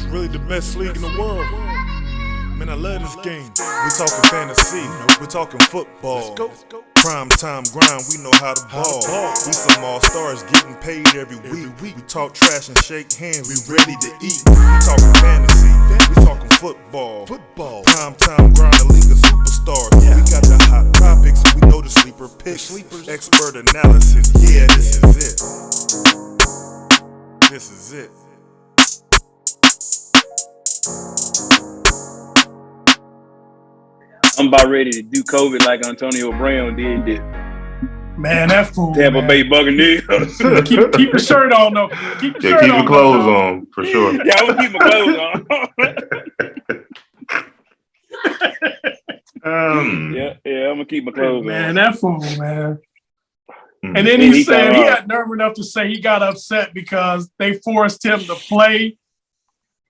really the best league in the world. Man, I love this game. We talking fantasy, we talking football. Prime time grind, we know how to ball. We some all-stars getting paid every week. We talk trash and shake hands, we ready to eat. We talking fantasy, we talking football. Prime time grind, the league of superstars. We got the hot topics, we know the sleeper picks. Expert analysis, yeah, this is it. This is it. I'm about ready to do COVID like Antonio Brown did this. Man, that fool. Tampa Bay Buccaneers. keep your shirt on, though. Keep your keep your clothes on, for sure. Yeah, I'm going to keep my clothes on. yeah, I'm going to keep my clothes on. Man, that fool, man. And then he said he had nerve enough to say he got upset because they forced him to play.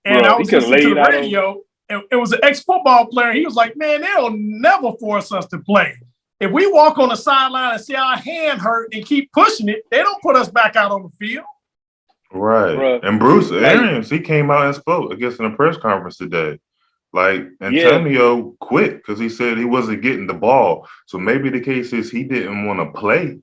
And I was listening to the radio. It was an ex-football player. He was like, man, they'll never force us to play. If we walk on the sideline and see our hand hurt and keep pushing it, they don't put us back out on the field. Right. Bruh. And Bruce Arians, he came out and spoke, I guess, in a press conference today. Like, Antonio quit because he said he wasn't getting the ball. So maybe the case is he didn't want to play,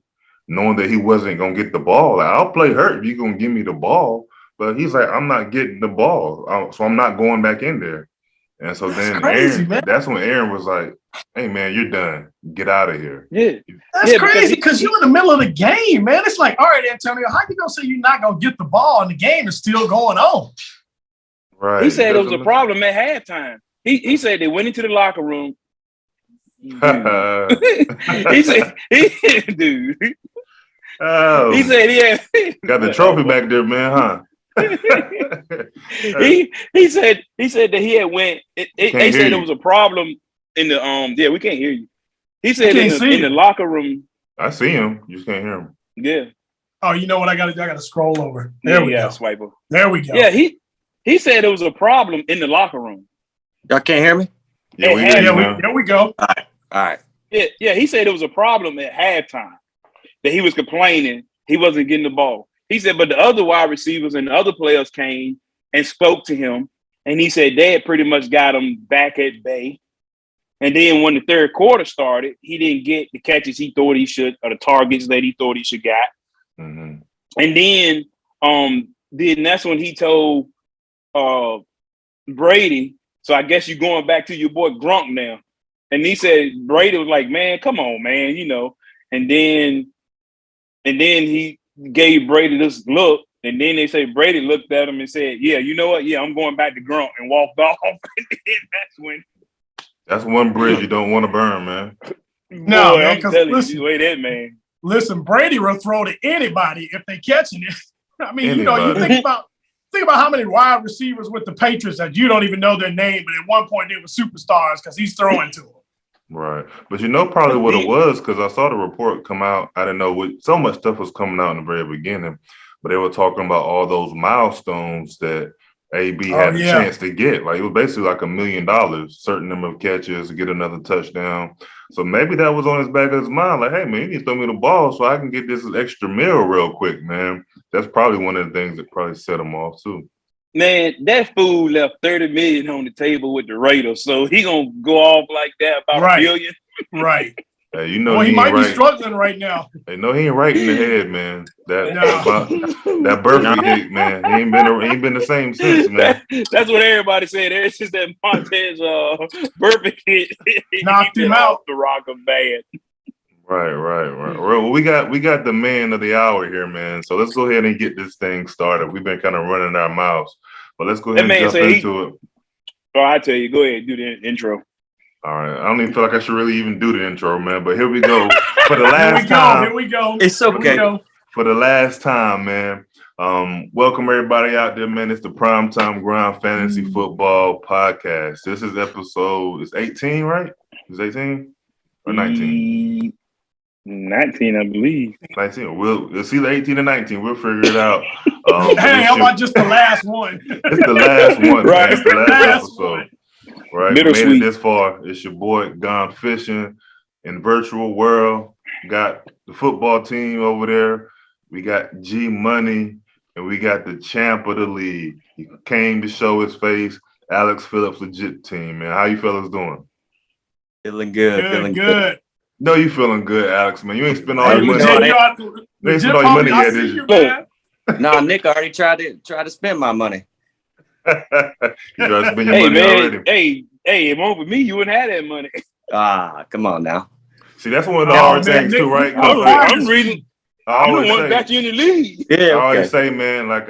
knowing that he wasn't going to get the ball. Like, I'll play hurt if you're going to give me the ball. But he's like, I'm not getting the ball, so I'm not going back in there. And so that's when Aaron was like, hey, man, you're done. Get out of here. Yeah. That's crazy because you're in the middle of the game, man. It's like, all right, Antonio, how you going to say you're not going to get the ball and the game is still going on? Right. He said it was a problem at halftime. He said they went into the locker room. He said, dude. Oh, he said he had got the trophy back there, man, huh? he said that he had went. They said there was a problem in the we can't hear you. He said in the locker room. I see him. You just can't hear him. Yeah. Oh, you know what? I got to scroll over. There we go. Swiper. There we go. Yeah, he said there was a problem in the locker room. Y'all can't hear me? Yeah, there we go. All right. Yeah. He said there was a problem at halftime that he was complaining he wasn't getting the ball. He said, but the other wide receivers and the other players came and spoke to him, and he said they had pretty much got him back at bay. And then when the third quarter started, he didn't get the catches he thought he should, or the targets that he thought he should got. Mm-hmm. And then that's when he told Brady, so I guess you're going back to your boy Gronk now. And he said Brady was like, man, come on, man, you know. And then he gave Brady this look, and then they say Brady looked at him and said, yeah, you know what? Yeah, I'm going back to Gronk, and walked off. And then that's one bridge you don't want to burn, man. No, man, because listen, wait, that man. Listen, Brady will throw to anybody if they catching it. I mean, anybody. You know, you think about how many wide receivers with the Patriots that you don't even know their name, but at one point they were superstars because he's throwing to them. Right. But you know probably what it was, because I saw the report come out. I didn't know so much stuff was coming out in the very beginning, but they were talking about all those milestones that AB had a chance to get. Like, it was basically like $1 million, certain number of catches to get another touchdown. So maybe that was on his back of his mind. Like, hey, man, you need to throw me the ball so I can get this extra meal real quick, man. That's probably one of the things that probably set him off too. Man, that fool left $30 million on the table with the Raiders, so he gonna go off like that about $1 billion. Right. Hey, you know, he might be struggling right now. Hey, no, he ain't right in the head, man. That birthday, man. He ain't been the same since, man. That's what everybody said. It's just that Montez birthday hit knocked him out. The rock of bad. Right. Well, we got the man of the hour here, man. So let's go ahead and get this thing started. We've been kind of running our mouths, but let's go ahead and jump into it. Oh, I tell you, go ahead, do the intro. All right. I don't even feel like I should really even do the intro, man. But here we go. For the last time. Here we go. It's okay. For the last time, man. Welcome everybody out there, man. It's the Primetime Grind Fantasy Football Podcast. This is episode, it's 18, right? Is 18 or 19? 19, I believe. 19. It's either 18 or 19. We'll figure it out. Hey, how about just the last one? It's the last one, right? It's the last episode. One. Right, Middle made sweet. it this far. It's your boy Gone Fishing in virtual world. Got the football team over there. We got G Money, and we got the champ of the league. He came to show his face. Alex Phillips, legit team, man. How you fellas doing? Feeling good. Feeling good. No, you feeling good, Alex, man. You ain't spent all your money. You ain't spent all your money yet, did you? Nah, Nick already tried to spend my money. You tried to spend your money already. Hey, it won't be me. You wouldn't have that money. Come on now. See, that's one of the hard things too, right? I'm reading. I'm the one got you in the league. Yeah, okay. I always say, man, like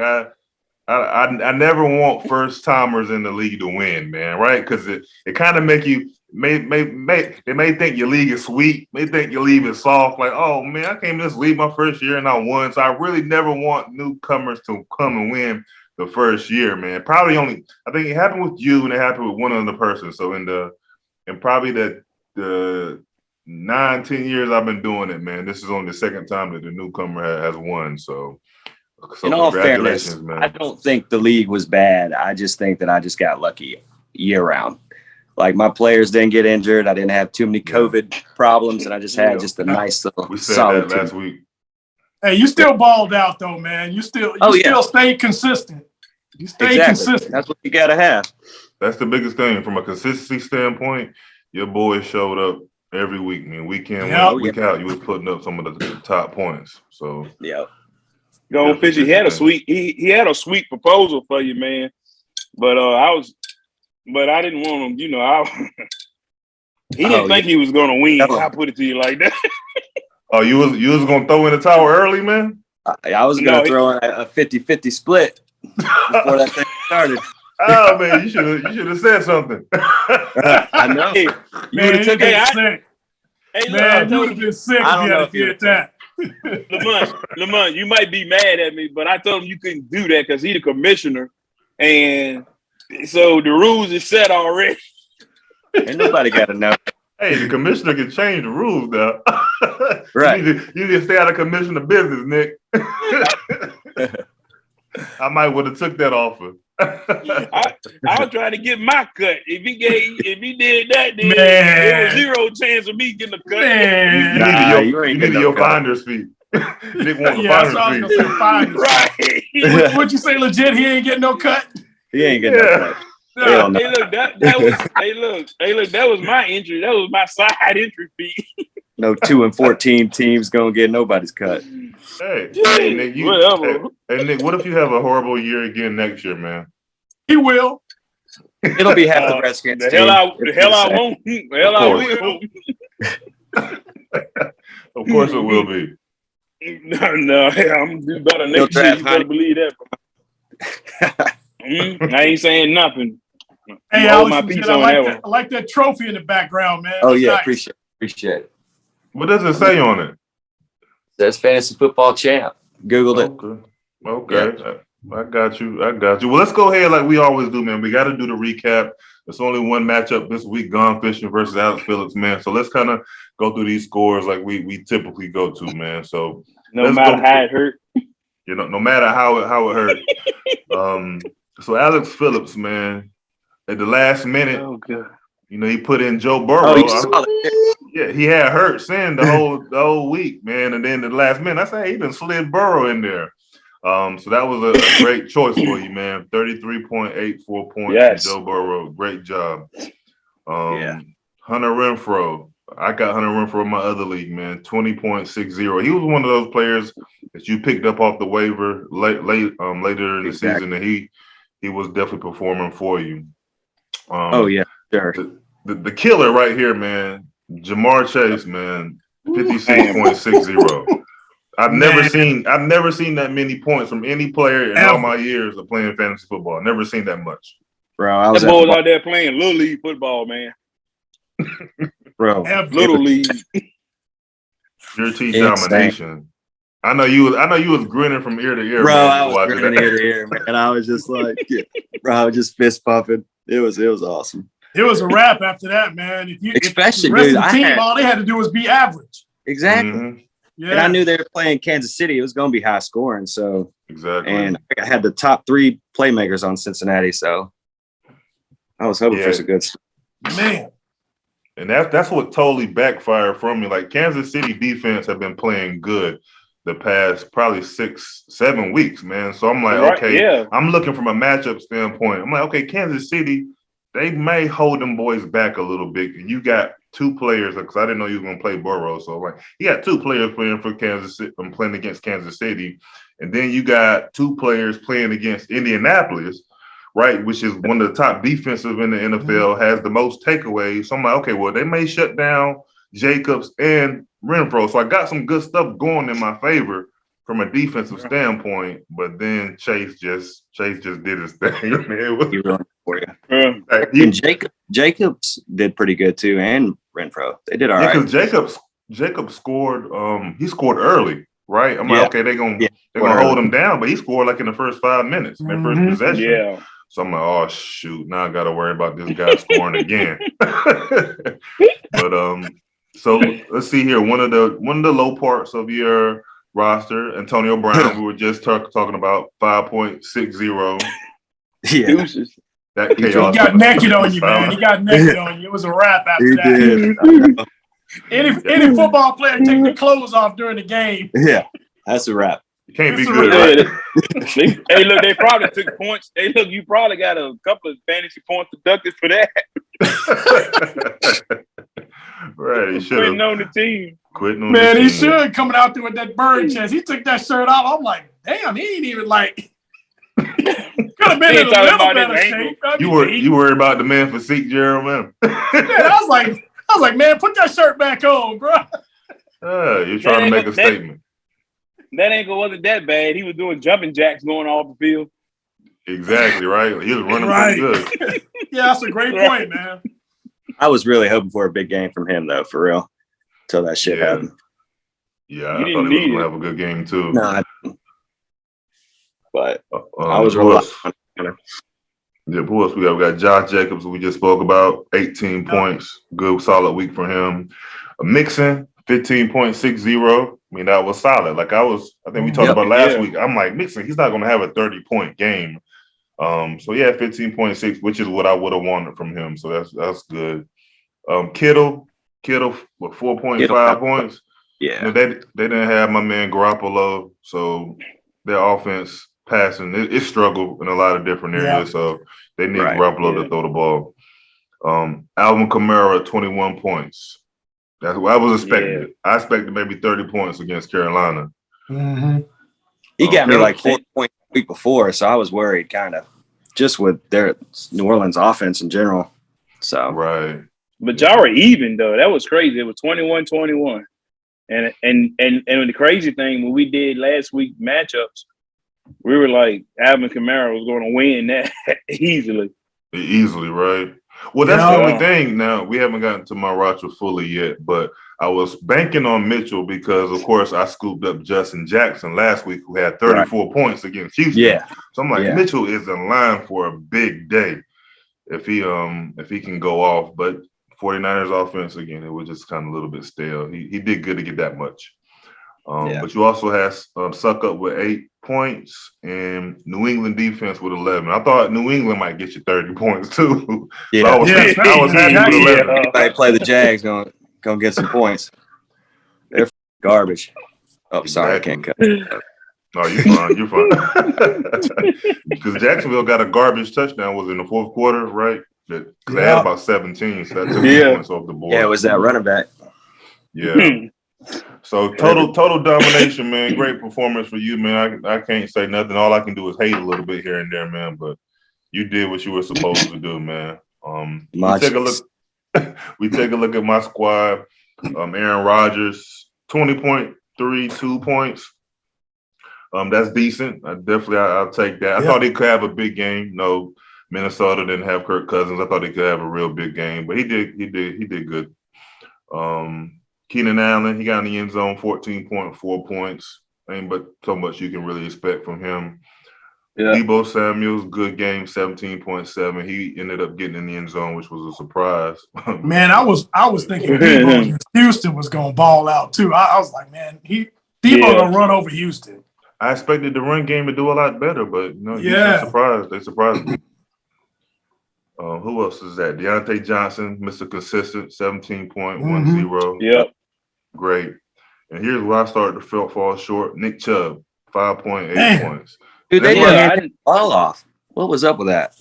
I never want first timers in the league to win, man, right? Because it kind of make you they may think your league is sweet, may think your league is soft. Like, oh man, I came to this league my first year and I won. So I really never want newcomers to come and win the first year, man. Probably only I think it happened with you and it happened with one other person. So in probably the 9-10 years I've been doing it, man, this is only the second time that the newcomer has won. So in all fairness, man. I don't think the league was bad. I just think that I just got lucky year round. Like my players didn't get injured. I didn't have too many COVID problems, and I just had just a nice little. We said that last week. Hey, you still balled out though, man. You still stayed consistent. You stayed consistent. That's what you gotta have. That's the biggest thing from a consistency standpoint. Your boys showed up every week, man. Week in, week out, you was putting up some of the top points. So Go Fishy. He had a sweet proposal for you, man. But I didn't want him. You know, he didn't think he was going to win. I put it to you like that. Oh, you was going to throw in the towel early, man? I was going to throw in a 50-50 split before that thing started. Oh man, you should have said something. I know. You would have taken it sick. Hey, man, you would have been sick if you had did that. Lamont, you might be mad at me, but I told him you couldn't do that because he's the commissioner, and so the rules is set already. Ain't nobody got to know. Hey, the commissioner can change the rules now. Right. You need to stay out of commissioner business, Nick. I might would have took that offer. I was trying to get my cut. If he did that, then there was zero chance of me getting a cut. Man. You needed your finder's fee. Nick want the finder's fee. Right. What you say, legit? He ain't getting no cut. He ain't getting no cut. No, hey, look, that was my entry. That was my side entry fee. No 2-14 teams gonna get nobody's cut. Hey, Nick, hey, Nick, what if you have a horrible year again next year, man? He will. It'll be half the Redskins. The hell I won't. The hell I will. Of course it will be. No, I'm do better next year. You better believe that. I ain't saying nothing. Hey, Alex, I like that trophy in the background, man. Oh, yeah, nice. Appreciate it. What does it say on it? It says fantasy football champ. Googled it. Okay. Yeah. I got you. Well, let's go ahead like we always do, man. We got to do the recap. There's only one matchup this week, Gone Fishing versus Alex Phillips, man. So let's kind of go through these scores like we typically go to, man. So no matter how it hurt. You know, no matter how it hurt. So Alex Phillips, man, at the last minute, you know, he put in Joe Burrow. Yeah, he had hurt sin the whole week, man. And then at the last minute, I said, he even slid Burrow in there. So that was a great choice for you, man. 33.84 points for Joe Burrow. Great job. Hunter Renfro. I got Hunter Renfro in my other league, man. 20.60. He was one of those players that you picked up off the waiver later in the season, and he was definitely performing for you. Sure. The killer right here, man. Jamar Chase, man. 56.60. I've never seen that many points from any player in all my years of playing fantasy football. Never seen that much. Bro, I was out there playing little league football, man. Bro, little league. Pure T domination. I know you was grinning from ear to ear. Bro, man, I was grinning ear to ear, man. I was just like, I was just fist pumping. It was awesome. It was a wrap after that, man. If Especially, the rest of the team, all they had to do was be average. Exactly. Mm-hmm. Yeah. And I knew they were playing Kansas City. It was going to be high scoring. So exactly. And I had the top 3 playmakers on Cincinnati. So I was hoping for some good stuff. Man. And that's what totally backfired from me. Like Kansas City defense have been playing good. the past probably 6-7 weeks, man. So I'm like, okay, I'm looking from a matchup standpoint. I'm like, okay, Kansas City, they may hold them boys back a little bit. And you got two players, because I didn't know you were going to play Burrow. So like, you got two players playing for Kansas City, playing against Kansas City. And then you got two players playing against Indianapolis, right, which is one of the top defensive in the NFL, has the most takeaways. So I'm like, okay, well, they may shut down Jacobs and Renfro. So I got some good stuff going in my favor from a defensive standpoint, but then Chase just did his thing. It was, he ruined it for you. And Jacobs did pretty good too, and Renfro. They did all right. Because Jacobs scored. He scored early, right? I'm like, okay, they're gonna hold him down, but he scored like in the first 5 minutes, their first possession. Yeah. So I'm like, oh shoot, now I got to worry about this guy scoring again. But so let's see here. One of the low parts of your roster, Antonio Brown. We were just talking about 5.60. Yeah, that chaos. He got naked on you, man. He got naked on you. It was a wrap after that. Any football player take their clothes off during the game. Yeah, that's a wrap. You can't be good, right? Hey, look, they probably took points. Hey, look, you probably got a couple of fantasy points deducted for that. Right, he quitting on the team. Man, he should coming out there with that bird chest. He took that shirt off. I'm like, damn, he ain't even like. Could have been in a little better shape. You worried about the man physique, Gerald, man? I was like, man, put that shirt back on, bro. You're trying to make a statement. That ankle wasn't that bad. He was doing jumping jacks going off the field. Exactly, right? He was running pretty good. Yeah, that's a great point, man. I was really hoping for a big game from him, though, for real, until that shit happened. Yeah, I thought he was going to have a good game, too. No, I didn't. But I was really Yeah, who else we got? We got Josh Jacobs, who we just spoke about, 18 points. Good, solid week for him. Mixon, 15.60. I mean, that was solid. Like I think we talked about last week. I'm like, Mixon, he's not going to have a 30-point game. So yeah, 15.6, which is what I would have wanted from him. So that's good. Kittle, with 4.5 points. Yeah, You know, they didn't have my man Garoppolo, so their offense passing it struggled in a lot of different areas. So they need Garoppolo to throw the ball. Alvin Kamara, 21 points. That's what I was expecting. Yeah. I expected maybe 30 points against Carolina. Mm-hmm. He got me like 4 points the week before, so I was worried kind of just with their New Orleans offense in general. So but y'all were even though. That was crazy. It was 21-21. And the crazy thing when we did last week matchups, we were like Alvin Kamara was going to win that easily. Easily, right? Well, that's the only thing. Now, we haven't gotten to my roster fully yet, but I was banking on Mitchell because, of course, I scooped up Justin Jackson last week, who had 34 points against Houston. Yeah. So I'm like, Mitchell is in line for a big day if he can go off. But 49ers offense, again, it was just kind of a little bit stale. He did good to get that much. But you also had Suck Up with 8 points and New England defense with 11. I thought New England might get you 30 points too. Yeah, so I was happy with 11. I play the Jags, gonna get some points. They're garbage. Oh, sorry, I can't cut. No, you're fine. Because Jacksonville got a garbage touchdown. Was in the fourth quarter, right? They had about 17, so that took points off the board. Yeah, it was that running back. Yeah. So total domination, man. Great performance for you, man. I can't say nothing. All I can do is hate a little bit here and there, man. But you did what you were supposed to do, man. We take a look at my squad. Aaron Rodgers, 20.32 points. That's decent. I'll take that. I thought he could have a big game. No, Minnesota didn't have Kirk Cousins. I thought he could have a real big game, but he did good. Keenan Allen, he got in the end zone, 14.4 points. Ain't but so much you can really expect from him. Yeah. Deebo Samuel's good game, 17.7. He ended up getting in the end zone, which was a surprise. Man, I was thinking Deebo against Houston was gonna ball out too. I was like, man, Deebo gonna run over Houston. I expected the run game to do a lot better, but Houston they surprised me. Who else is that? Deontay Johnson, Mr. Consistent, 17.10. Yep. Great. And here's where I started to fall short. Nick Chubb, 5.8 points. Dude, they didn't hand the ball off. What was up with that?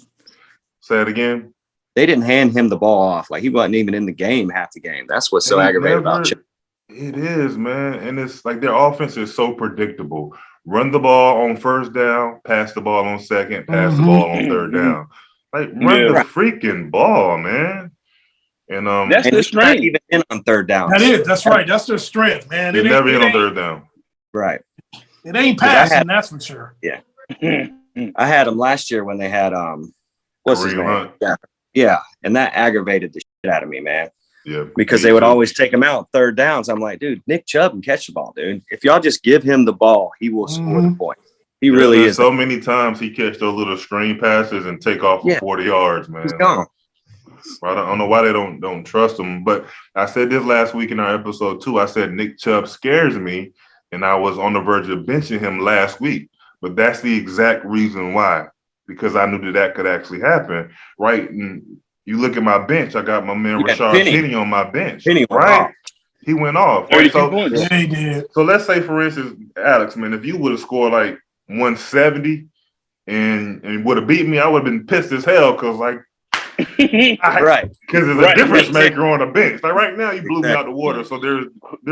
Say it again. They didn't hand him the ball off. Like, he wasn't even in the game half the game. That's what's so aggravating about Chubb. It is, man. And it's like their offense is so predictable. Run the ball on first down, pass the ball on second, pass the ball on third down. Like, run the freaking ball, man. And that's their strength. Even in on third down. That's right. That's their strength, man. They never hit on third down. Right. It ain't passing, that's for sure. Yeah. I had them last year when they had what's his name? Yeah. And that aggravated the shit out of me, man. Yeah. Because they would always take him out third downs. I'm like, dude, Nick Chubb can catch the ball, dude. If y'all just give him the ball, he will score the point. He really is. So many times he catch those little screen passes and take off for 40 yards, man. He's gone. I don't know why they don't trust him. But I said this last week in our episode 2. I said Nick Chubb scares me, and I was on the verge of benching him last week. But that's the exact reason why, because I knew that could actually happen, right? And you look at my bench, I got my man Rashard Penny on my bench, right? He went off. Right? He did. So let's say, for instance, Alex, man, if you would have scored like 170 and would have beat me, I would have been pissed as hell because, like, right, because there's a difference maker on the bench. Like right now, you blew me out the water, so there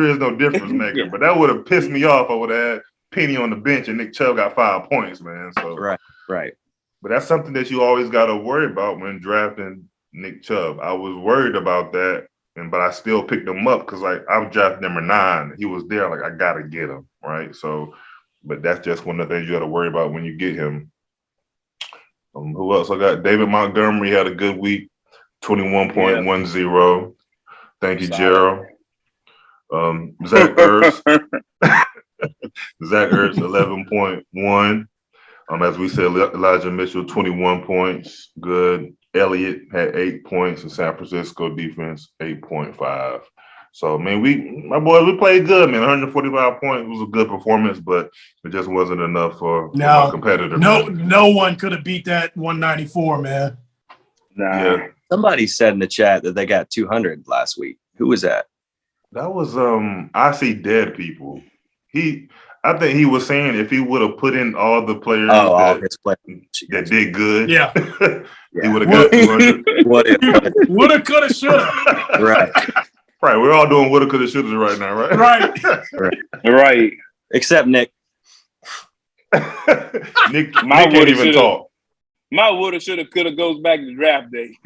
is no difference maker. But that would have pissed me off. I would have had Penny on the bench and Nick Chubb got 5 points, man. So right. But that's something that you always got to worry about when drafting Nick Chubb. I was worried about that, but I still picked him up because, like, I was drafting number 9. He was there, like, I gotta get him, right? So, but that's just one of the things you got to worry about when you get him. Who else I got? David Montgomery had a good week, 21.10. Thank you, Gerald. Zach Ertz. Zach Ertz, 11.1. As we said, Elijah Mitchell, 21 points. Good. Elliott had 8 points. And San Francisco defense, 8.5. So, man, we played good, man. 145 points was a good performance, but it just wasn't enough for my competitor. No one could have beat that 194, man. Nah. Yeah. Somebody said in the chat that they got 200 last week. Who was that? That was I See Dead People. I think he was saying if he would have put in all the players that did good, he would have got 200. Woulda, coulda, shoulda. Right, we're all doing woulda, coulda, shoulda right now, right? Right. Except Nick. Nick can't even talk. My woulda, shoulda, coulda goes back to draft day.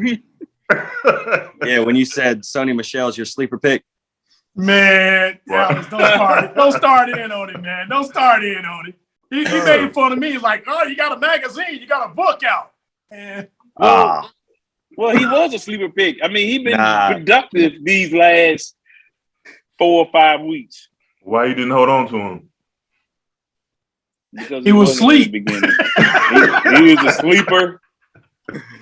Yeah, when you said Sony Michel's your sleeper pick. Man, Alex, don't start in on it, man. Don't start in on it. He made fun of me. He's like, oh, you got a magazine, you got a book out. And well, he was a sleeper pick. I mean, he's been productive these last 4 or 5 weeks. Why you didn't hold on to him? Because he was asleep. He was a sleeper.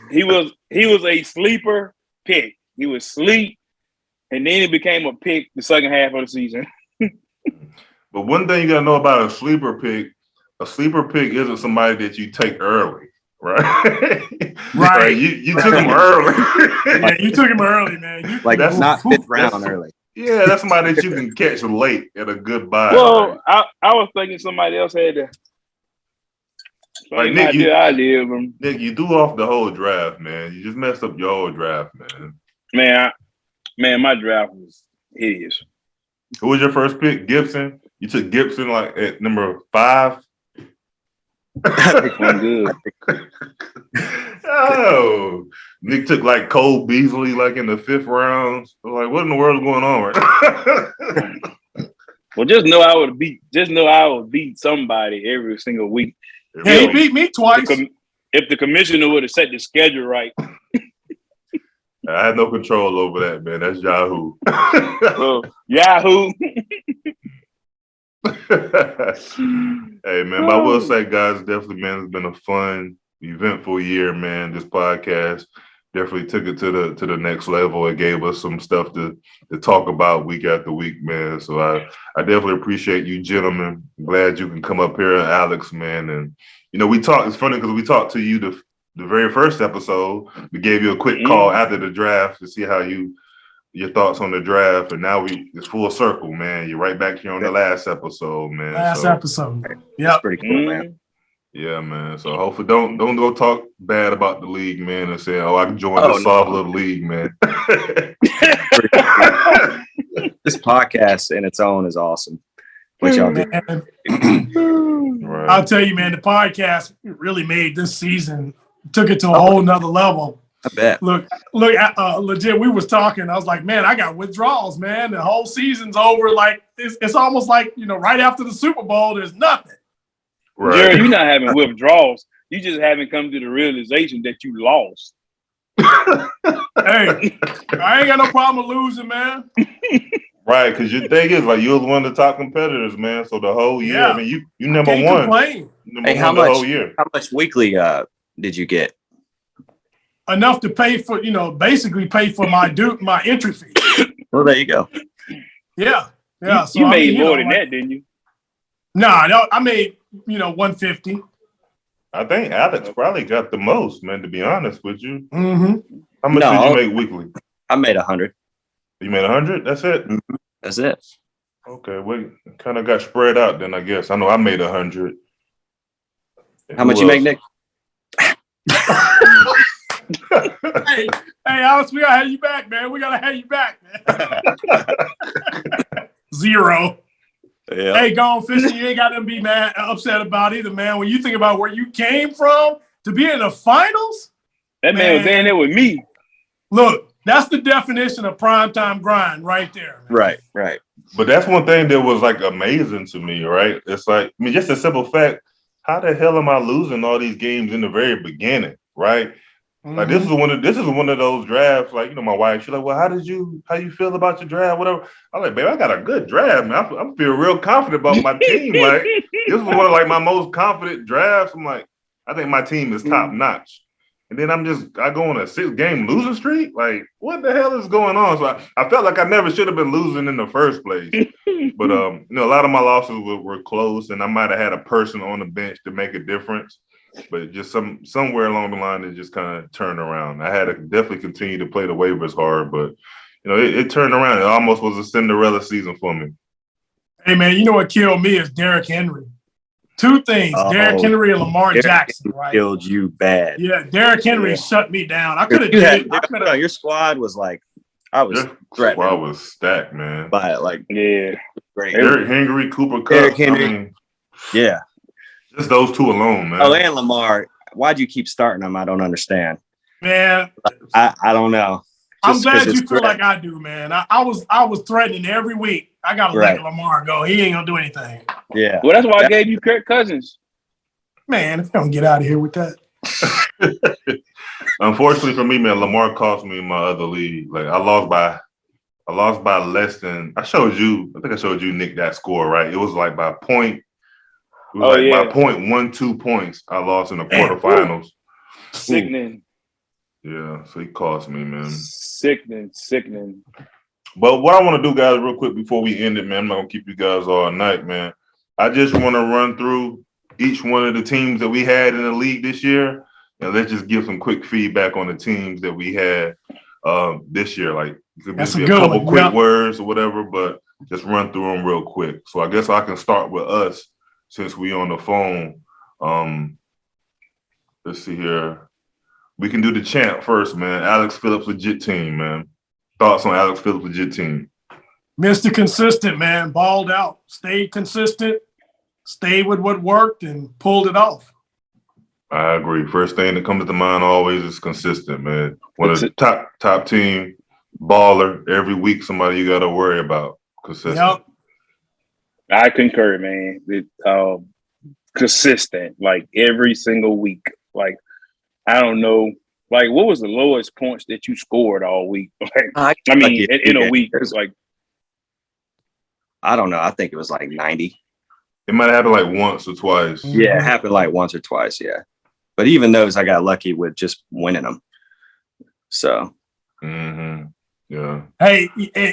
He was a sleeper pick. He was asleep, and then it became a pick the second half of the season. But one thing you gotta know about a sleeper pick isn't somebody that you take early. Right. You took him early. Yeah, you took him early, man. That's not 5th round early. Yeah, that's somebody that you can catch late at a good buy. Well, right? I was thinking somebody else had to. Like Nick, Nick, you threw off the whole draft, man. You just messed up your whole draft, man. Man, my draft was hideous. Who was your first pick? Gibson. You took Gibson like at number 5. Good. Oh, Nick took like Cole Beasley like in the 5th round. Like, what in the world is going on right now? Well, just know I would beat somebody every single week. He beat me twice. If the commissioner would have set the schedule right. I had no control over that, man. That's Yahoo. Yahoo. Hey, man, but I will say, guys, definitely, man, it's been a fun, eventful year, man. This podcast definitely took it to the next level. It gave us some stuff to talk about week after week, man. So I definitely appreciate you gentlemen. Glad you can come up here, Alex, man. And, we talked. It's funny because we talked to you the very first episode. We gave you a quick call after the draft to see how you your thoughts on the draft, and now it's full circle, man. You're right back here on the last episode, man. Last episode. Yeah, that's pretty cool, man. Yeah, man. So hopefully don't go talk bad about the league, man, and say, "Oh, I can join this soft little league, man." This podcast in its own is awesome. Which y'all do. Right. I'll tell you, man, the podcast really made this season, took it to a whole nother level. I bet. Look, legit, we was talking. I was like, man, I got withdrawals, man. The whole season's over. Like, it's almost like, right after the Super Bowl, there's nothing. Right. Jerry, you're not having withdrawals. You just haven't come to the realization that you lost. Hey, I ain't got no problem with losing, man. Right, because your thing is, like, you was one of the top competitors, man. So the whole year, I mean, you number one. Complain. Hey, how much? Whole year. How much weekly did you get? Enough to pay for, basically pay for my entry fee. Well, there you go. Yeah. So you made more than that, didn't you? Nah, I made, $150. I think Alex probably got the most, man, to be honest with you. Mm-hmm. How much did you make weekly? I made 100. You made 100? That's it? Mm-hmm. That's it. Okay, we kind of got spread out then, I guess. I know I made 100. How much you make, Nick? Hey, Alex, we gotta have you back, man. We gotta have you back, man. 0. Yeah. Hey, gone fishing. You ain't got to be upset about either, man. When you think about where you came from to be in the finals, that man was in there with me. Look, that's the definition of primetime grind right there. Man. Right. But that's one thing that was like amazing to me, right? It's like, just a simple fact. How the hell am I losing all these games in the very beginning, right? Mm-hmm. Like this is one of those drafts. Like, my wife, she's like, well, how you feel about your draft? Whatever. I'm like, babe, I got a good draft, man. I feel real confident about my team. Like, this is one of like my most confident drafts. I'm like, I think my team is top notch. And then I go on a 6-game losing streak. Like, what the hell is going on? So I felt like I never should have been losing in the first place. But a lot of my losses were close, and I might have had a person on the bench to make a difference. But just somewhere along the line, it just kind of turned around. I had to definitely continue to play the waivers hard, but it turned around. It almost was a Cinderella season for me. Hey man, you know what killed me is Derrick Henry. 2 things: Derrick Henry and Lamar Jackson. Right? Killed you bad. Yeah, Derrick Henry shut me down. I could have did. Your squad was like, I was threatened. Squad was stacked, man. But great. Derrick Henry, Cooper Kupp. Derrick Henry. Yeah. Just those 2 alone, man. Oh, and Lamar. Why'd you keep starting them? I don't understand. Man, I don't know. I'm glad you feel like I do, man. I was threatening every week. I gotta let Lamar go. He ain't gonna do anything. Yeah. Well, that's why I gave you Kirk Cousins. Man, if you don't get out of here with that. Unfortunately for me, man, Lamar cost me in my other league. Like I lost by less than I showed you, Nick, that score, right? It was like by point. It was by 0.12 points. I lost in the quarterfinals. Sickening. Yeah, so he cost me, man. Sickening. But what I want to do, guys, real quick before we end it, man, I'm not going to keep you guys all night, man. I just want to run through each one of the teams that we had in the league this year. And let's just give some quick feedback on the teams that we had this year. Like, it could be a couple quick words or whatever, but just run through them real quick. So I guess I can start with us since we on the phone. Let's see here. We can do the champ first, man. Alex Phillips legit team, man. Thoughts on Alex Phillips legit team? Mr. Consistent, man. Balled out. Stayed consistent. Stayed with what worked and pulled it off. I agree. First thing that comes to mind always is consistent, man. One of the top team, baller. Every week somebody you got to worry about. Consistent. Yep. I concur, man. Consistent, like every single week. Like, I don't know. Like, what was the lowest points that you scored all week? Like, in a week, it's like, I don't know. I think it was like 90. It might have happened like once or twice. Yeah, it happened like once or twice. Yeah, but even those, I got lucky with just winning them. So, yeah. Hey,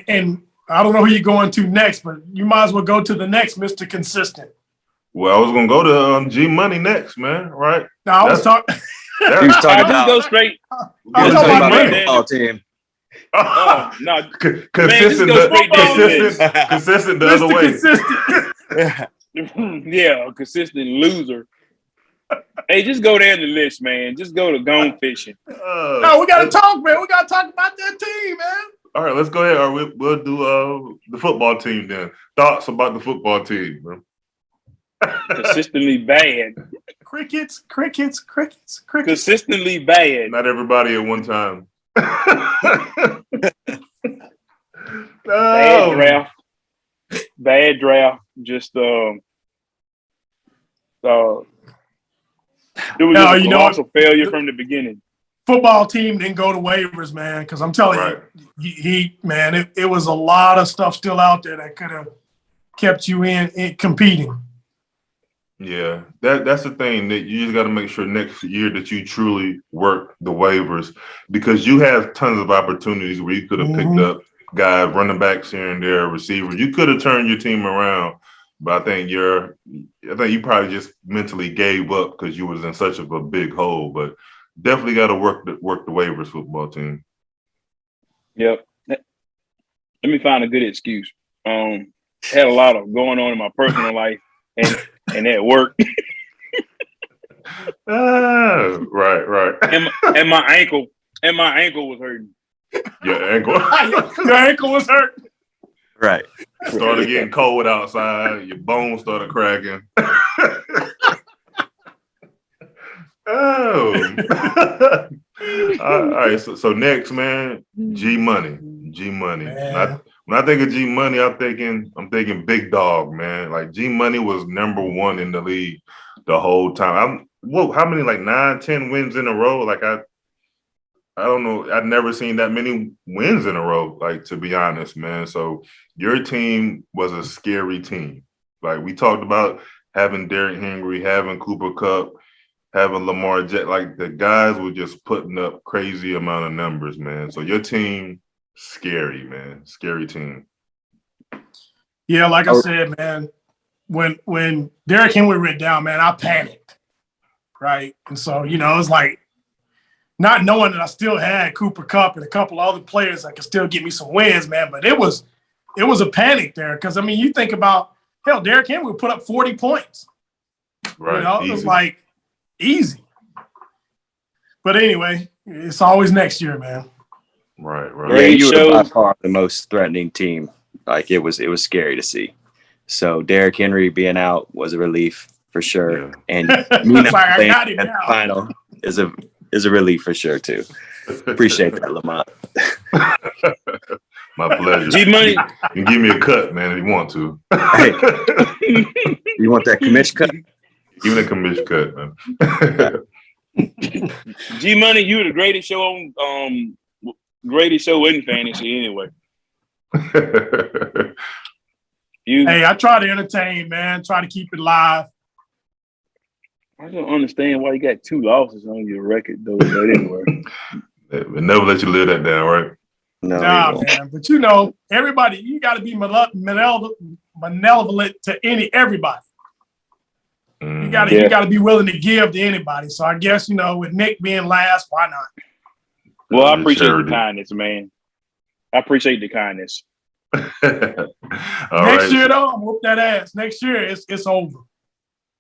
and I don't know who you're going to next, but you might as well go to the next Mr. Consistent. Well, I was gonna go to G Money next, man. Right? No, I was talking. He was talking about go straight. I was talking about baseball team. No, consistent. Consistent the other way. Yeah, a consistent loser. Hey, just go down the list, man. Just go to gone fishing. No, we gotta talk, man. We gotta talk about that team, man. All right, let's go ahead. All right, we'll do the football team then. Thoughts about the football team, man? Consistently bad. Crickets. Consistently bad. Not everybody at one time. Bad draft. Just it was a colossal failure from the beginning. Football team didn't go to waivers, man, because I'm telling you, it was a lot of stuff still out there that could have kept you in competing. Yeah, that's the thing that you just got to make sure next year that you truly work the waivers, because you have tons of opportunities where you could have picked up guys, running backs here and there, receivers. You could have turned your team around, but I think you probably just mentally gave up because you was in such of a big hole. But definitely got to work the waivers football team. Yep. Let me find a good excuse. Had a lot of going on in my personal life and at work. Right. And my ankle was hurting. Your ankle. Your ankle was hurt. Right. Started getting cold outside. Your bones started cracking. Oh. All right. So next, man, G Money. When I think of G Money, I'm thinking big dog, man. Like G Money was number one in the league the whole time. How many, like 9-10 wins in a row? Like I don't know. I've never seen that many wins in a row, like, to be honest, man. So your team was a scary team. Like we talked about having Derrick Henry, having Cooper Kupp, having Lamar Jackson. Like the guys were just putting up crazy amount of numbers, man. So your team, scary, man. Scary team. Yeah, like I said, man, when Derrick Henry went down, man, I panicked. Right. And so, it's like, not knowing that I still had Cooper Kupp and a couple other players that could still get me some wins, man. But it was a panic there because, I mean, you think about, hell, Derrick Henry would put up 40 points. Right. It was like easy. But anyway, it's always next year, man. Right. Yeah, you were by far the most threatening team. Like it was scary to see. So Derrick Henry being out was a relief for sure. Yeah. And me not playing at the final is a relief for sure too. Appreciate that, Lamont. My pleasure. G Money, you give me a cut, man, if you want to. Hey, you want that commission cut? Give me a commission cut, man. G Money, you were the greatest show in fantasy anyway. Hey, I try to entertain, man. Try to keep it live. I don't understand why you got 2 losses on your record, though. But anyway, they never let you live that down, right? No, man. But everybody, you got to be malevolent to everybody. You got to be willing to give to anybody. So I guess with Nick being last, why not? Well, I appreciate the kindness, man. I appreciate the kindness. Next year, though, I'm whoop that ass. Next year, it's over.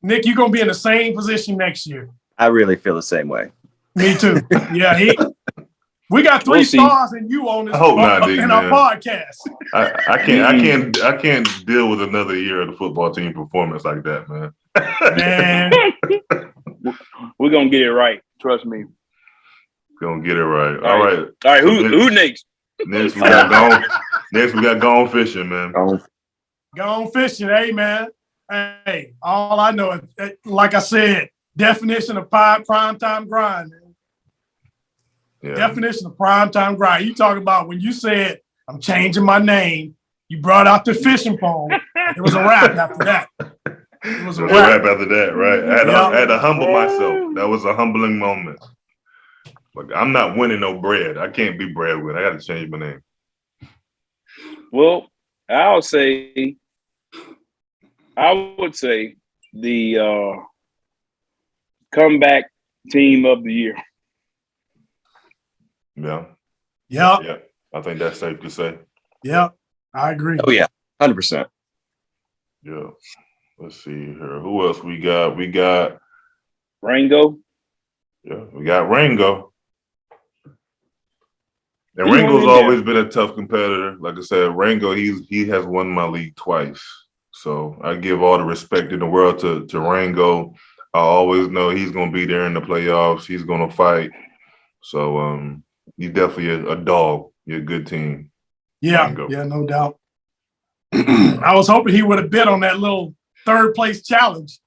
Nick, you're going to be in the same position next year. I really feel the same way. Me too. Yeah, we got 3 stars and you on this our podcast. I can't deal with another year of the football team performance like that, man. Man. We're going to get it right. Trust me. Gonna get it right. All right. Who next? Next we got gone fishing, man. Gone fishing, hey man. Hey, all I know is, like I said, definition of prime time grind, man. Yeah. Definition of prime time grind. You talk about when you said I'm changing my name, you brought out the fishing pole. It was a wrap after that. It was a wrap after that, right? I had to humble myself. That was a humbling moment. Like, I'm not winning no bread. I can't be bread with. I got to change my name. Well, I would say the comeback team of the year. Yeah. Yeah. I think that's safe to say. Yeah, I agree. Oh yeah, 100%. Yeah. Let's see here. Who else we got? We got Rango. Yeah, we got Rango. And Rango's always been a tough competitor. Like I said, Rango, he has won my league twice. So I give all the respect in the world to Rango. I always know he's going to be there in the playoffs. He's going to fight. So he's definitely a dog. You're a good team. Yeah, Rango. Yeah, no doubt. I was hoping he would have bid on that little third place challenge.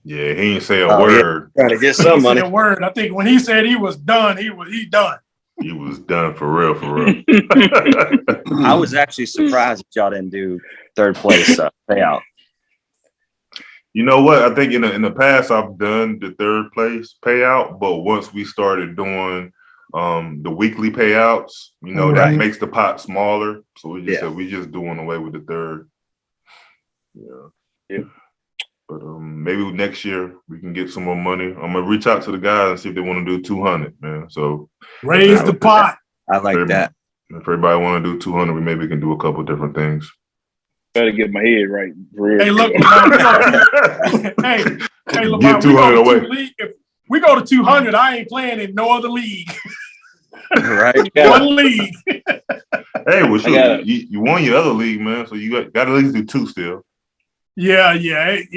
Yeah, he ain't say a word. Yeah. Trying to get some money. A word. I think when he said he was done, he done. He was done for real, for real. I was actually surprised that y'all didn't do third place payout. You know what? I think in the past I've done the third place payout, but once we started doing the weekly payouts, that makes the pot smaller. So we just said we just doing away with the third. Yeah. But maybe next year we can get some more money. I'm gonna reach out to the guys and see if they want to do 200, man. So raise the pot. I like that. If everybody want to do 200, we maybe can do a couple different things. Better get my head right. Hey, look, Lamar, get 200 away. If we go to 200, I ain't playing in no other league. Right? One league. Hey, well, sure, you won your other league, man. So you got to at least do 2 still. Yeah.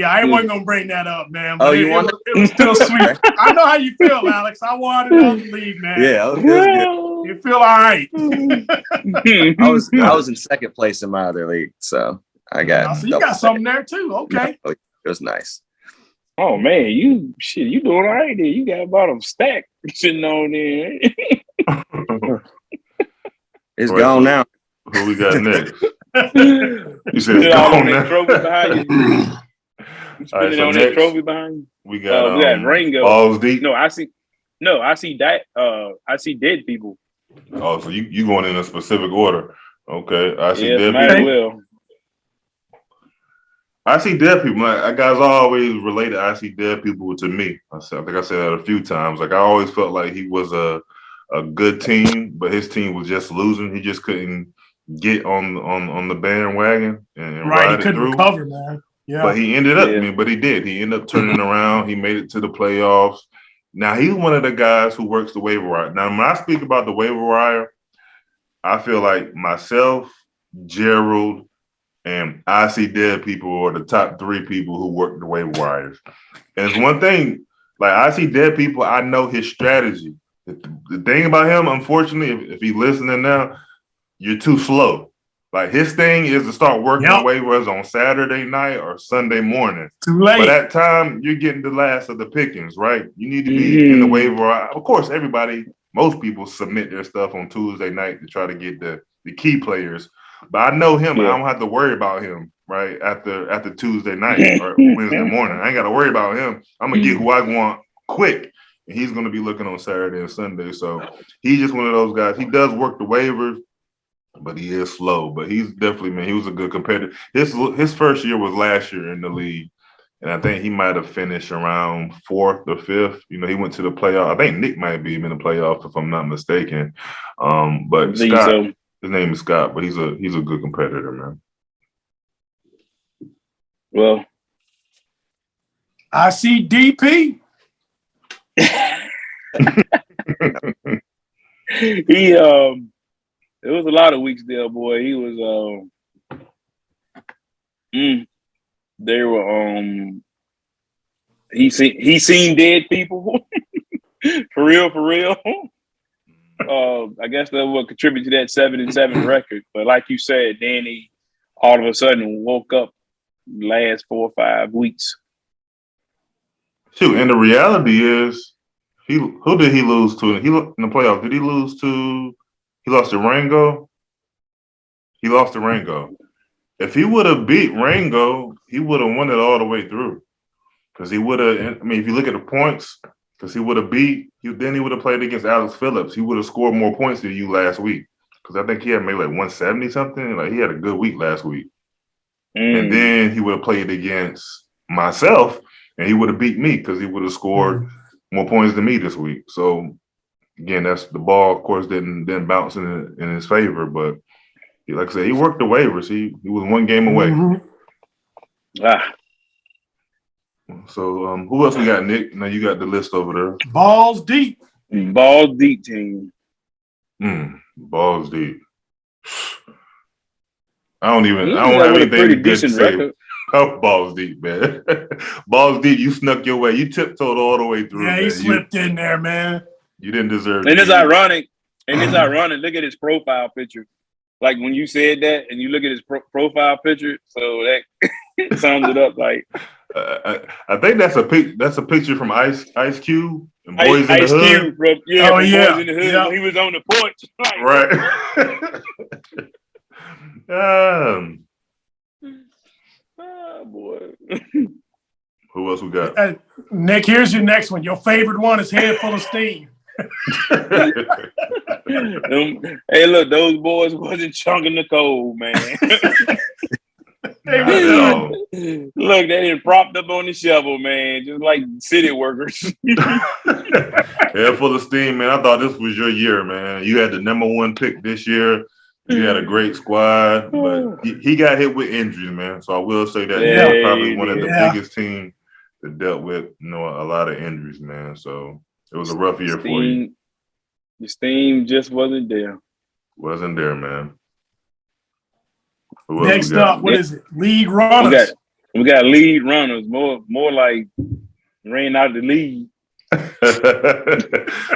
I wasn't gonna bring that up, man. But it was still sweet. I know how you feel, Alex. I won another league, man. Yeah, it was good. You feel all right. I was in second place in my other league, so I got. So you got something there too. Okay, it was nice. Oh man, you doing all right there. You got about a stack sitting on there. It's gone now. Who we got next? You said it's gone now. Trophy behind you. Spinning on that trophy behind you. We got Rango. Balls deep. No, I see that. I see dead people. Oh, so you going in a specific order? Okay, I see dead people. I see dead people. My guys always related. I see dead people to me. I think I said that a few times. Like I always felt like he was a good team, but his team was just losing. He just couldn't get on the bandwagon and ride it through. Recover, man. Yeah. But he ended up. But he did. He ended up turning around. He made it to the playoffs. Now he's one of the guys who works the waiver wire. Now when I speak about the waiver wire, I feel like myself, Gerald, and I see dead people are the top 3 people who work the waiver wires. And it's one thing, like I see dead people, I know his strategy. The thing about him, unfortunately, if he's listening now, you're too slow. Like his thing is to start working waivers on Saturday night or Sunday morning. Too late. By that time, you're getting the last of the pickings, right? You need to be in the waiver. Of course, most people submit their stuff on Tuesday night to try to get the key players. But I know him. I don't have to worry about him, right, after Tuesday night or Wednesday morning. I ain't got to worry about him. I'm going to get who I want quick. And he's going to be looking on Saturday and Sunday. So he's just one of those guys. He does work the waivers, but he is slow. But he's definitely, man, he was a good competitor. His first year was last year in the league. And I think he might have finished around 4th or 5th. He went to the playoff. I think Nick might be in the playoff, if I'm not mistaken. But Scott, his name is Scott, but he's a good competitor, man. Well, I see DP. It was a lot of weeks there, boy. He was they were he seen dead people. for real. I guess that will contribute to that 7-7 record. But like you said, Danny all of a sudden woke up last 4 or 5 weeks. Shoot, and the reality is, who did he lose to? In the playoffs, did he lose to? He lost to Rango. He lost to Rango. If he would have beat Rango, he would have won it all the way through. Because he would have. I mean, if you look at the points, because he would have then he would have played against Alex Phillips. He would have scored more points than you last week. Because I think he had maybe like 170 something. Like he had a good week last week. And then he would have played against myself, and he would have beat me because he would have scored more points than me this week. So again, that's the ball, of course, didn't bounce in his favor, but like I said, he worked the waivers. He was one game away. Mm-hmm. So who else we got, Nick? Now you got the list over there. Balls deep. Balls deep team. Balls deep. I don't have anything good to say. Oh, balls deep, man. Balls deep. You snuck your way. You tiptoed all the way through. Yeah, he slipped in there, man. You didn't deserve it. And it's ironic. Look at his profile picture. Like when you said that, and you look at his profile picture, so that sums it up. Like I think that's a picture from Ice Cube and Boys in the Hood. Cube from Boys in the Hood when he was on the porch. Like, right. Oh boy. Who else we got? Nick, here's your next one. Your favorite one is Head Full of Steam. Hey, look, those boys wasn't chunking the cold, man. Look, they didn't propped up on the shovel, man, just like city workers. Head Full of Steam, man. I thought this was your year, man. You had the #1 pick this year. You had a great squad, but he got hit with injuries, man. So I will say that he's probably one of the biggest teams that dealt with, a lot of injuries, man. So it was a rough year for you. The steam just wasn't there. Wasn't there, man. Next up, what is it? Lead runners. We got lead runners. More like ran out of the league.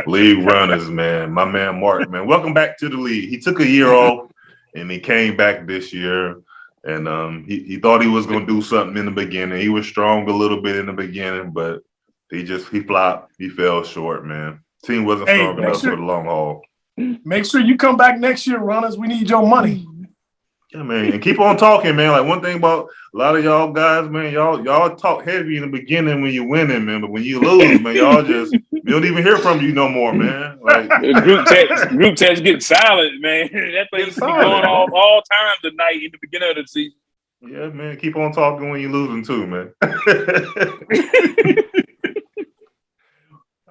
League runners, man. My man Mark, man. Welcome back to the league. He took a year off and he came back this year. And he thought he was gonna do something in the beginning. He was strong a little bit in the beginning, but he flopped. He fell short, man. Team wasn't strong enough for the long haul. Make sure you come back next year, runners. We need your money. Yeah, man, and keep on talking, man. Like one thing about a lot of y'all guys, man, y'all talk heavy in the beginning when you're winning, man. But when you lose, man, y'all just you don't even hear from you no more, man. Like group text get silent, man. That thing is going off all time tonight in the beginning of the season. Yeah, man. Keep on talking when you're losing too, man.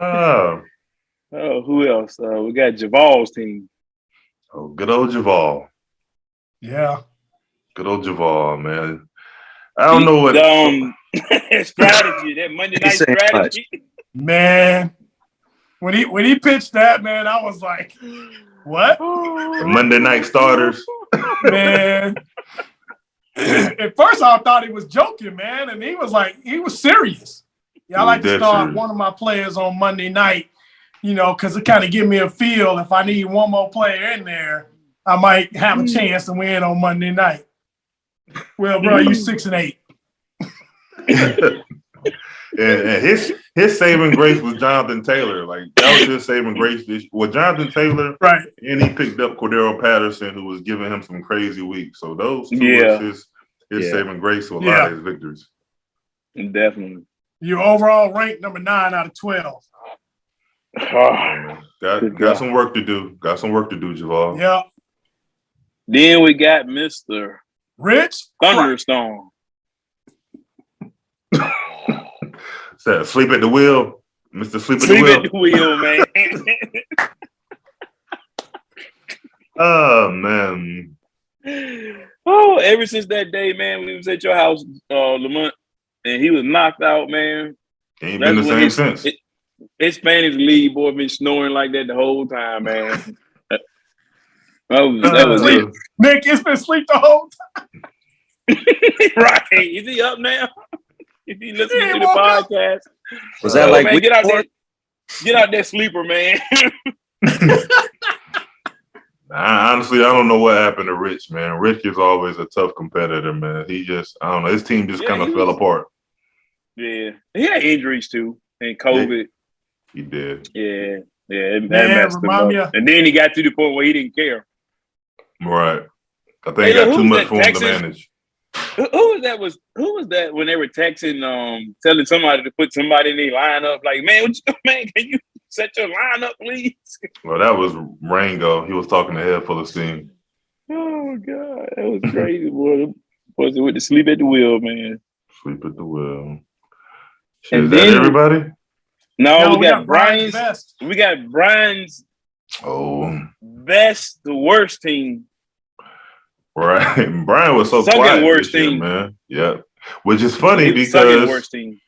Oh, who else? We got Javal's team. Oh, good old Javal. Yeah. Good old Javal, man. I don't know what strategy, that Monday night strategy. Man, when he pitched that, man, I was like, what? Monday night starters. Man. At first I thought he was joking, man, and he was serious. Yeah, I like to start one of my players on Monday night, because it kind of give me a feel. If I need one more player in there, I might have a chance to win on Monday night. Well, bro, you 6-8. and his saving grace was Jonathan Taylor. Like that was his saving grace. Jonathan Taylor, right? And he picked up Cordero Patterson, who was giving him some crazy weeks. So those two was his saving grace to a lot of his victories. Definitely. You overall ranked number 9 out of 12. Got some work to do. Got some work to do, Javal. Yeah. Then we got Mr. Rich Thunderstorm. Sleep at the wheel. Mr. Sleep at the wheel, man. Oh, man. Oh, ever since that day, man, we was at your house, Lamont, and he was knocked out, man. Ain't been the same since. His Spanish league boy been snoring like that the whole time, man. That was it. Nick, it's been asleep the whole time. Right. Is he up now? Is he listening to the podcast? Was that like man, get out that sleeper, man. Honestly, I don't know what happened to Rich, man. Rich is always a tough competitor, man. I don't know. His team just kind of fell apart. Yeah. He had injuries too. And COVID. He did. Yeah. Yeah. That messed him up. And then he got to the point where he didn't care. Right. I think he got too much for him to manage. Who was that when they were texting, telling somebody to put somebody in their lineup? Like, man, can you set your lineup, please? Well, that was Rango. He was talking to Head Full of Steam. Oh God, that was crazy, boy. Was it with the sleep at the wheel, man? Sleep at the wheel. Is that everybody? No, we got Brian's best. We got Brian's best, the worst team. Right. Brian was so quiet this year, man. Yep. Which is funny because worst team.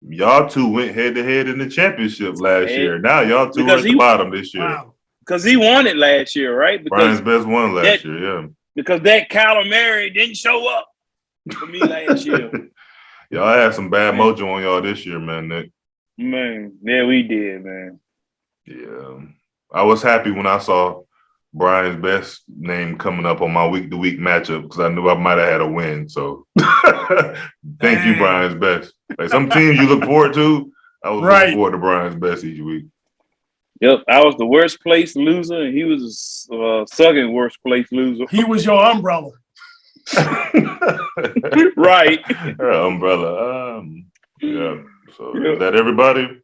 Y'all two went head to head in the championship last year. Now y'all two are at the bottom this year. Wow. Because he won it last year, right? Brian's best one last year, yeah. Because that Kyler Murray didn't show up for me last year. Y'all had some bad mojo on y'all this year, man, Nick. Man, yeah, we did, man. Yeah. I was happy when I saw Brian's best name coming up on my week-to-week matchup because I knew I might have had a win. So thank you, Brian's best. Like some teams you look forward to, I was looking forward to Brian's best each week. Yep, I was the worst place loser, and he was the second worst place loser. He was your umbrella. Right. Umbrella. Yeah. So is that everybody?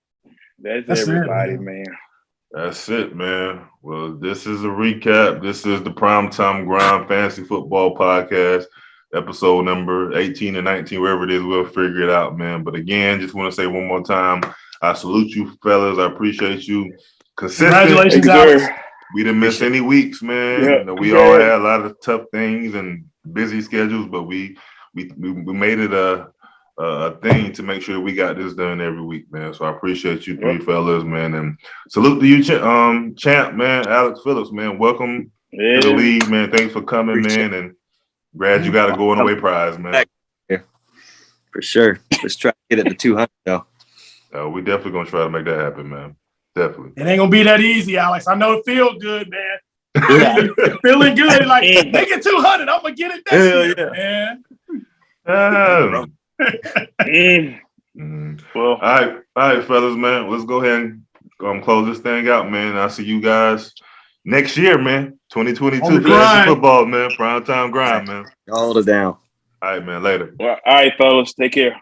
That's everybody, man. That's it, man. Well, this is a recap. This is the Primetime Grind Fantasy Football Podcast, episode number 18 and 19, wherever it is, we'll figure it out, man. But again, just want to say one more time, I salute you, fellas. I appreciate you. Consistent. Congratulations, Alex. We didn't miss any weeks, man. Yeah, we all had a lot of tough things and busy schedules, but we made it a thing to make sure we got this done every week, man. So I appreciate you three fellas, man, and salute to you, champ, man, Alex Phillips, man. Welcome to the league, man. Thanks for coming, man, and glad you got a going away prize, man. Yeah, for sure. Let's try to get it to 200, though. We definitely gonna try to make that happen, man. Definitely. It ain't gonna be that easy, Alex. I know it feels good, man. Yeah. Feeling good, like make it 200. I'm gonna get it next year, man. Well, all right, fellas, man. Let's go ahead and close this thing out, man. I'll see you guys next year, man. 2022 fantasy football, man. Primetime grind, man. Hold it down. All right, man. Later. All right, fellas. Take care.